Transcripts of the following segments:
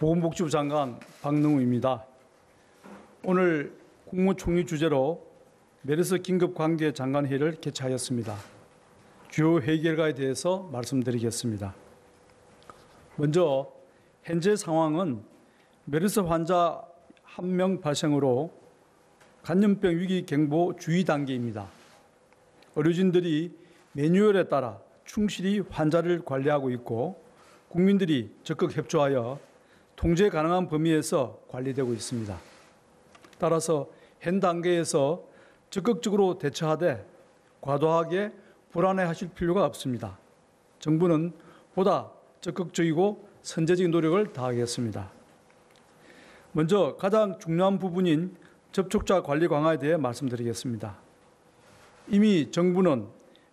보건복지부 장관 박능우입니다. 오늘 국무총리 주재로 메르스 긴급관계 장관회의를 개최하였습니다. 주요 회의 결과에 대해서 말씀드리겠습니다. 먼저 현재 상황은 메르스 환자 1명 발생으로 감염병 위기 경보 주의 단계입니다. 의료진들이 매뉴얼에 따라 충실히 환자를 관리하고 있고 국민들이 적극 협조하여 통제 가능한 범위에서 관리되고 있습니다. 따라서 현 단계에서 적극적으로 대처하되 과도하게 불안해하실 필요가 없습니다. 정부는 보다 적극적이고 선제적인 노력을 다하겠습니다. 먼저 가장 중요한 부분인 접촉자 관리 강화에 대해 말씀드리겠습니다. 이미 정부는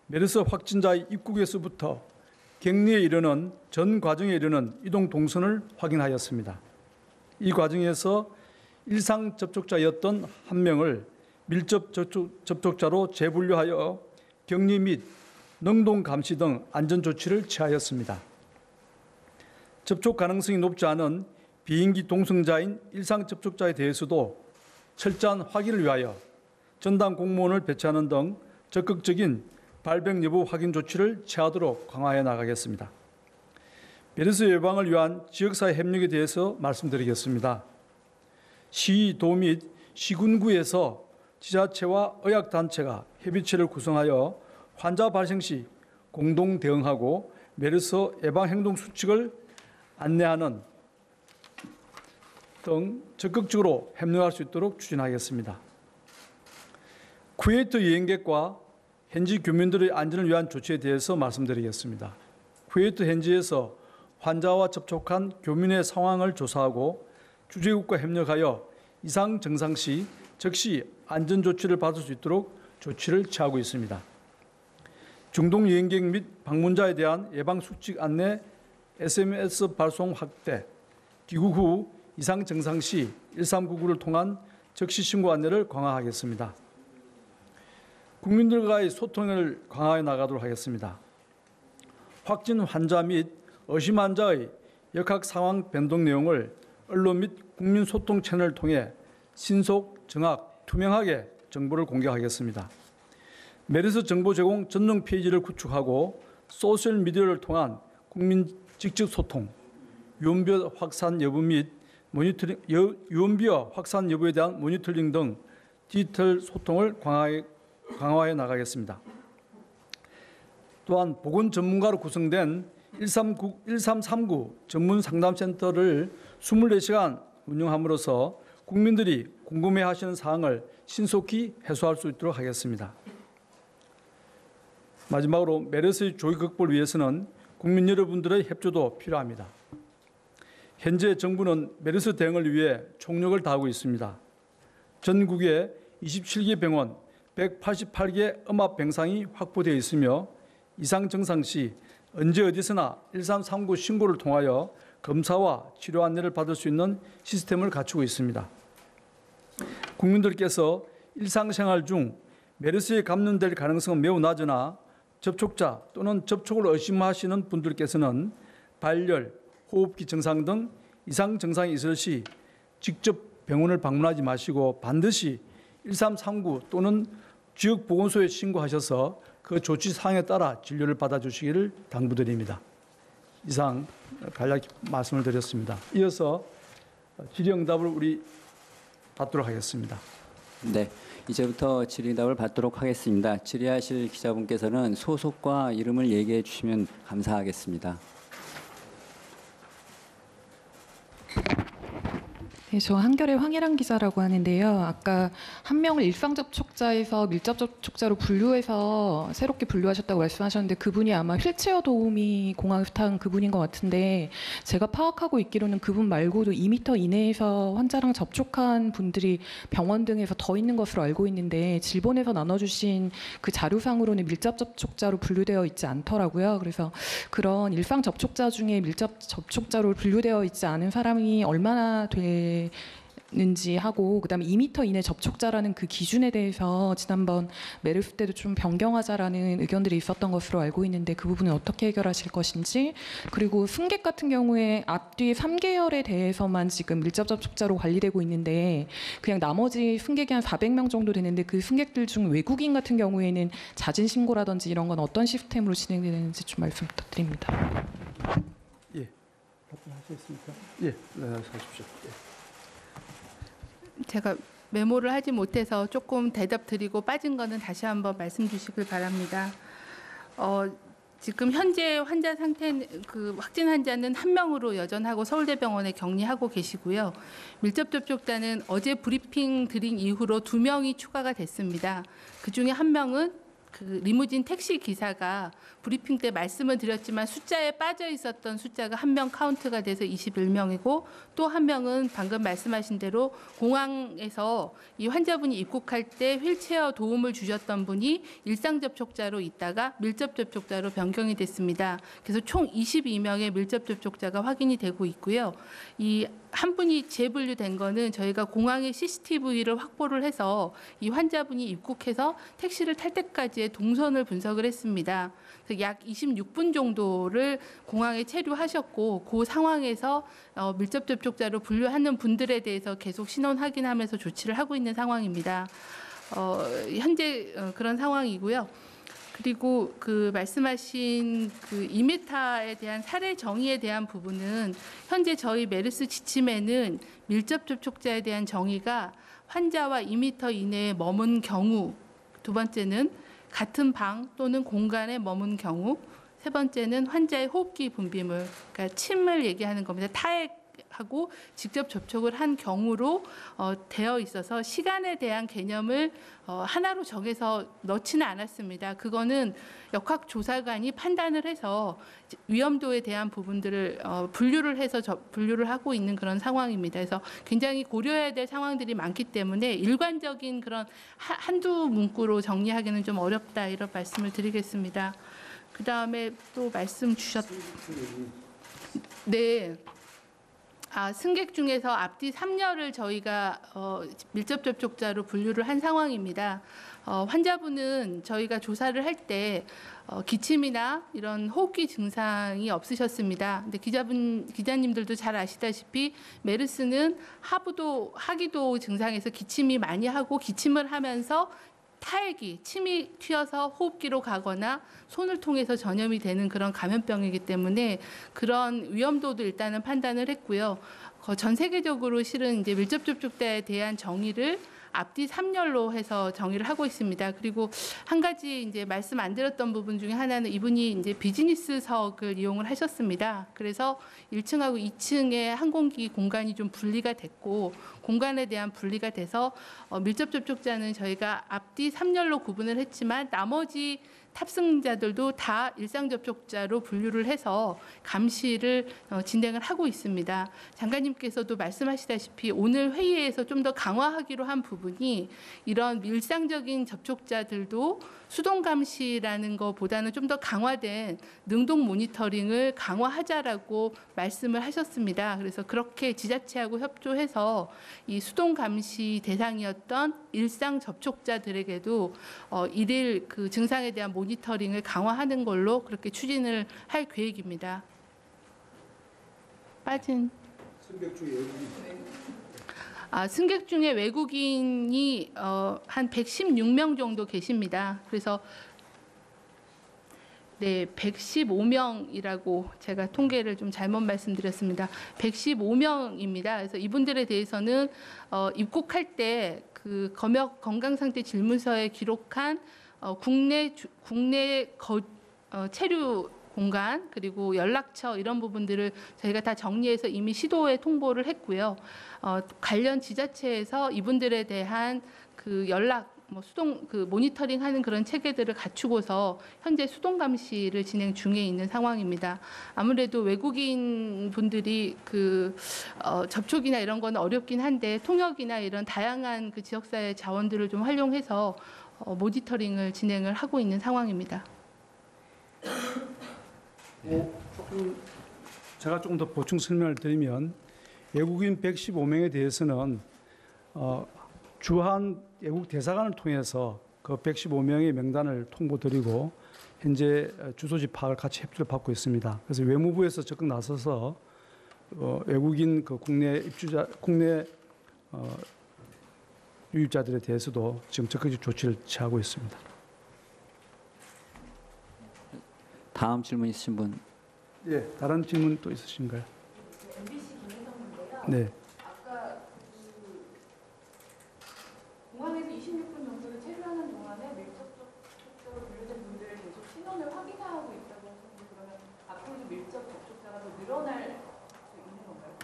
메르스 확진자의 입국에서부터 격리에 이르는 전 과정에 이르는 이동 동선을 확인하였습니다. 이 과정에서 일상 접촉자였던 1명을 밀접 접촉자로 재분류하여 격리 및 능동 감시 등 안전 조치를 취하였습니다. 접촉 가능성이 높지 않은 비인기 동승자인 일상 접촉자에 대해서도 철저한 확인을 위하여 전담 공무원을 배치하는 등 적극적인 발병 여부 확인 조치를 취하도록 강화해 나가겠습니다. 메르스 예방을 위한 지역사회 협력에 대해서 말씀드리겠습니다. 시도 및 시군구에서 지자체와 의학단체가 협의체를 구성하여 환자 발생 시 공동 대응하고 메르스 예방 행동 수칙을 안내하는 등 적극적으로 협력할 수 있도록 추진하겠습니다. 쿠웨이트 여행객과 현지 교민들의 안전을 위한 조치에 대해서 말씀드리겠습니다. 쿠웨이트 현지에서 환자와 접촉한 교민의 상황을 조사하고 주재국과 협력하여 이상 증상 시 즉시 안전 조치를 받을 수 있도록 조치를 취하고 있습니다. 중동 여행객 및 방문자에 대한 예방 수칙 안내 SMS 발송 확대, 귀국 후 이상 증상 시 1399를 통한 즉시 신고 안내를 강화하겠습니다. 국민들과의 소통을 강화해 나가도록 하겠습니다. 확진 환자 및 의심 환자의 역학 상황 변동 내용을 언론 및 국민 소통 채널을 통해 신속, 정확, 투명하게 정보를 공개하겠습니다. 메르스 정보 제공 전용 페이지를 구축하고 소셜미디어를 통한 국민 직접 소통, 유언비어 확산 여부 및 모니터링, 유언비어 확산 여부에 대한 모니터링 등 디지털 소통을 강화해 나가겠습니다. 또한 보건 전문가로 구성된 1339 전문 상담센터를 24시간 운영함으로써 국민들이 궁금해하시는 사항을 신속히 해소할 수 있도록 하겠습니다. 마지막으로 메르스의 조기 극복을 위해서는 국민 여러분들의 협조도 필요합니다. 현재 정부는 메르스 대응을 위해 총력을 다하고 있습니다. 전국에 27개 병원, 188개 음압 병상이 확보되어 있으며 이상 증상 시 언제 어디서나 1339 신고를 통하여 검사와 치료 안내를 받을 수 있는 시스템을 갖추고 있습니다. 국민들께서 일상생활 중 메르스에 감염될 가능성은 매우 낮으나 접촉자 또는 접촉을 의심하시는 분들께서는 발열, 호흡기 증상 등 이상 증상이 있을 시 직접 병원을 방문하지 마시고 반드시 1339 또는 지역보건소에 신고하셔서 그 조치 사항에 따라 진료를 받아주시기를 당부드립니다. 이상 간략히 말씀을 드렸습니다. 이어서 질의응답을 우리 받도록 하겠습니다. 네, 이제부터 질의응답을 받도록 하겠습니다. 질의하실 기자분께서는 소속과 이름을 얘기해 주시면 감사하겠습니다. 네, 저 한겨레 황희랑 기자라고 하는데요. 아까 한 명을 일상 접촉자에서 밀접 접촉자로 분류해서 새롭게 분류하셨다고 말씀하셨는데 그분이 아마 휠체어 도우미 공황스탄 그분인 것 같은데 제가 파악하고 있기로는 그분 말고도 2m 이내에서 환자랑 접촉한 분들이 병원 등에서 더 있는 것으로 알고 있는데 질본에서 나눠주신 그 자료상으로는 밀접 접촉자로 분류되어 있지 않더라고요. 그래서 그런 일상 접촉자 중에 밀접 접촉자로 분류되어 있지 않은 사람이 얼마나 는지 하고, 그다음에 2m 이내 접촉자라는 그 기준에 대해서 지난번 메르스 때도 좀 변경하자라는 의견들이 있었던 것으로 알고 있는데 그 부분은 어떻게 해결하실 것인지, 그리고 승객 같은 경우에 앞뒤 3계열에 대해서만 지금 밀접 접촉자로 관리되고 있는데 그냥 나머지 승객이 한 400명 정도 되는데 그 승객들 중 외국인 같은 경우에는 자진 신고라든지 이런 건 어떤 시스템으로 진행되는지 좀 말씀 부탁드립니다. 예, 답변하시겠습니까? 예, 네, 하십시오. 예. 제가 메모를 하지 못해서 조금 대답 드리고 빠진 거는 다시 한번 말씀 주시길 바랍니다. 지금 현재 환자 상태, 그 확진 환자는 1명으로 여전하고 서울대병원에 격리하고 계시고요. 밀접 접촉자는 어제 브리핑 드린 이후로 2명이 추가가 됐습니다. 그 중에 1명은 그 리무진 택시 기사가 브리핑 때 말씀을 드렸지만 숫자에 빠져 있었던 숫자가 1명 카운트가 돼서 21명이고, 또 1명은 방금 말씀하신 대로 공항에서 이 환자분이 입국할 때 휠체어 도움을 주셨던 분이 일상 접촉자로 있다가 밀접 접촉자로 변경이 됐습니다. 그래서 총 22명의 밀접 접촉자가 확인이 되고 있고요. 이 한 분이 재분류된 거는 저희가 공항의 CCTV를 확보를 해서 이 환자분이 입국해서 택시를 탈 때까지의 동선을 분석을 했습니다. 그래서 약 26분 정도를 공항에 체류하셨고, 그 상황에서 밀접 접촉자로 분류하는 분들에 대해서 계속 신원 확인하면서 조치를 하고 있는 상황입니다. 현재 그런 상황이고요. 그리고 그 말씀하신 그 2m에 대한 사례 정의에 대한 부분은 현재 저희 메르스 지침에는 밀접 접촉자에 대한 정의가 환자와 2m 이내에 머문 경우, 두 번째는 같은 방 또는 공간에 머문 경우, 세 번째는 환자의 호흡기 분비물, 그러니까 침을 얘기하는 겁니다. 타액하고 직접 접촉을 한 경우로 되어 있어서 시간에 대한 개념을 하나로 정해서 넣지는 않았습니다. 그거는 역학조사관이 판단을 해서 위험도에 대한 부분들을 분류를 해서 분류를 하고 있는 그런 상황입니다. 그래서 굉장히 고려해야 될 상황들이 많기 때문에 일관적인 그런 한두 문구로 정리하기는 좀 어렵다, 이런 말씀을 드리겠습니다. 그 다음에 또 말씀 네. 승객 중에서 앞뒤 3렬을 저희가 밀접 접촉자로 분류를 한 상황입니다. 환자분은 저희가 조사를 할 때 기침이나 이런 호흡기 증상이 없으셨습니다. 근데 기자님들도 잘 아시다시피 메르스는 하기도 증상에서 기침이 많이 하고, 기침을 하면서 타액이, 침이 튀어서 호흡기로 가거나 손을 통해서 전염이 되는 그런 감염병이기 때문에 그런 위험도도 일단은 판단을 했고요. 전 세계적으로 실은 이제 밀접 접촉자에 대한 정의를 앞뒤 3렬로 해서 정의를 하고 있습니다. 그리고 한 가지 이제 말씀 안 드렸던 부분 중에 하나는 이분이 이제 비즈니스석을 이용을 하셨습니다. 그래서 1층하고 2층의 항공기 공간이 좀 분리가 됐고, 공간에 대한 분리가 돼서 밀접 접촉자는 저희가 앞뒤 3렬로 구분을 했지만 나머지 탑승자들도 다 일상 접촉자로 분류를 해서 감시를 진행을 하고 있습니다. 장관님께서도 말씀하시다시피 오늘 회의에서 좀 더 강화하기로 한 부분이 이런 일상적인 접촉자들도 수동 감시라는 것보다는 좀 더 강화된 능동 모니터링을 강화하자라고 말씀을 하셨습니다. 그래서 그렇게 지자체하고 협조해서 이 수동 감시 대상이었던 일상 접촉자들에게도 일일 그 증상에 대한 모니터링을 강화하는 걸로 그렇게 추진을 할 계획입니다. 승객 중에 외국인이 한 116명 정도 계십니다. 그래서 네, 115명이라고 제가 통계를 좀 잘못 말씀드렸습니다. 115명입니다. 그래서 이분들에 대해서는 입국할 때 그 검역 건강상태 질문서에 기록한 국내 체류 공간, 그리고 연락처, 이런 부분들을 저희가 다 정리해서 이미 시도에 통보를 했고요. 관련 지자체에서 이분들에 대한 그 연락, 수동 그 모니터링하는 그런 체계들을 갖추고서 현재 수동 감시를 진행 중에 있는 상황입니다. 아무래도 외국인 분들이 그 접촉이나 이런 건 어렵긴 한데 통역이나 이런 다양한 그 지역사회 자원들을 좀 활용해서 모니터링을 진행을 하고 있는 상황입니다. 제가 조금 더 보충 설명을 드리면 외국인 115명에 대해서는 주한 외국 대사관을 통해서 그 115명의 명단을 통보드리고 현재 주소지 파악을 같이 협조를 받고 있습니다. 그래서 외무부에서 적극 나서서 외국인 그 국내 유입자들에 대해서도 지금 적극적 조치를 취하고 있습니다. 다음 질문 있으신 분. 예, 다른 질문 또 있으신가요? 네. 공항에서 26분 정도를 체류하는 동안에 밀접촉 접촉자로 분류된 분들을 계속 신원을 확인하고 있다고 하셨는데 그러면 앞으로도 밀접 접촉자가 더 늘어날 수 있는 건가요?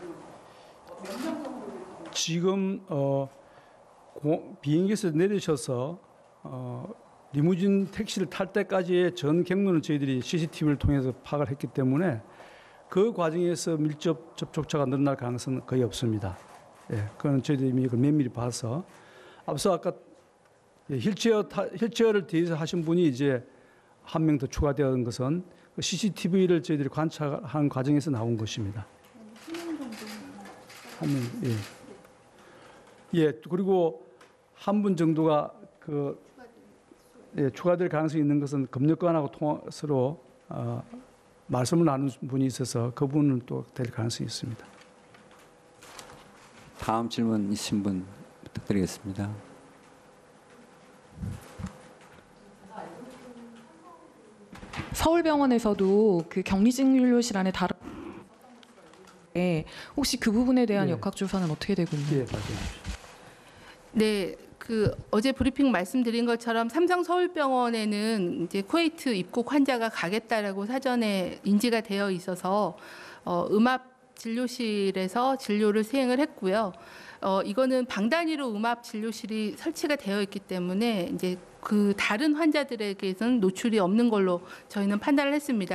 몇 명 정도? 지금 비행기에서 내리셔서 리무진 택시를 탈 때까지의 전 경로는 저희들이 CCTV를 통해서 파악을 했기 때문에 그 과정에서 밀접 접촉자가 늘어날 가능성은 거의 없습니다. 예, 그건 저희들이 이미 면밀히 봐서 앞서 아까 휠체어를 뒤에서 하신 분이 이제 한 명 더 추가되는 것은 CCTV를 저희들이 관찰한 과정에서 나온 것입니다. 한 명, 예. 예, 그리고 한 분 정도가 추가될 가능성이 있는 것은 검역관하고 서로 말씀을 나눈 분이 있어서 그분은 또 될 가능성이 있습니다. 다음 질문 있으신 분 부탁드리겠습니다. 서울병원에서도 그 격리진료실 안에 다른 혹시 그 부분에 대한 네. 역학조사는 어떻게 되고 있나요? 예, 맞아요. 네, 그 어제 브리핑 말씀드린 것처럼 삼성서울병원에는 이제 쿠웨이트 입국 환자가 가겠다라고 사전에 인지가 되어 있어서 음압 진료실에서 진료를 수행을 했고요. 이거는 방 단위로 음압 진료실이 설치가 되어 있기 때문에 이제 그 다른 환자들에게는 노출이 없는 걸로 저희는 판단을 했습니다.